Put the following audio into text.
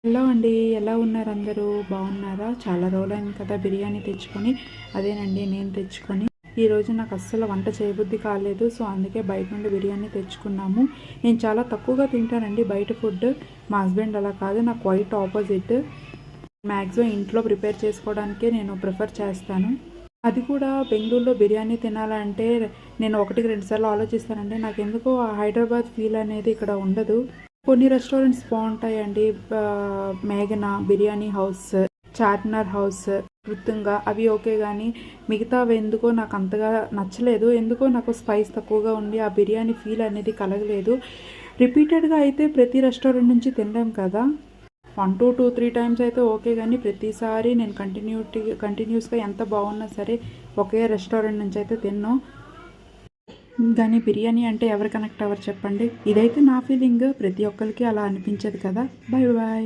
Hello అండి, ఎలా ఉన్నారు అందరూ? బాగున్నారా? చాలా రోజులైంది కదా బిర్యానీ తెచ్చుకొని. అదేనండి నేను తెచ్చుకొని ఈరోజు నాకు అస్సలు వంట చేయబుద్ధి కాలేదు. సో అందుకే బయట నుండి బిర్యానీ తెచ్చుకున్నాము. నేను చాలా తక్కువగా తింటానండి బయట ఫుడ్. మా హస్బెండ్ అలా కాదు, నాకు క్వైట్ ఆపోజిట్. మ్యాక్సిమం ఇంట్లో ప్రిపేర్ చేసుకోవడానికే నేను ప్రిఫర్ చేస్తాను. అది కూడా బెంగళూరులో బిర్యానీ తినాలంటే నేను 1-2 సార్లు ఆలోచిస్తానండి. నాకెందుకో ఆ హైదరాబాద్ ఫీల్ అనేది ఇక్కడ ఉండదు. కొన్ని రెస్టారెంట్స్ బాగుంటాయండి. మేఘన బిర్యానీ హౌస్, చార్మినార్ హౌస్, కృతుంగ, అవి ఓకే. కానీ మిగతావి ఎందుకో నాకు అంతగా నచ్చలేదు. ఎందుకో నాకు స్పైస్ తక్కువగా ఉండి ఆ బిర్యానీ ఫీల్ అనేది కలగలేదు. రిపీటెడ్గా అయితే ప్రతి రెస్టారెంట్ నుంచి తినలేం కదా. 1 to 2, 3 టైమ్స్ అయితే ఓకే. కానీ ప్రతిసారి నేను కంటిన్యూస్గా ఎంత బాగున్నా సరే ఒకే రెస్టారెంట్ నుంచి అయితే తిన్నాను. కానీ బిర్యానీ అంటే ఎవరు కనెక్ట్ అవ్వరు చెప్పండి. ఇదైతే నా ఫీలింగ్. ప్రతి ఒక్కరికి అలా అనిపించదు కదా. Bye bye.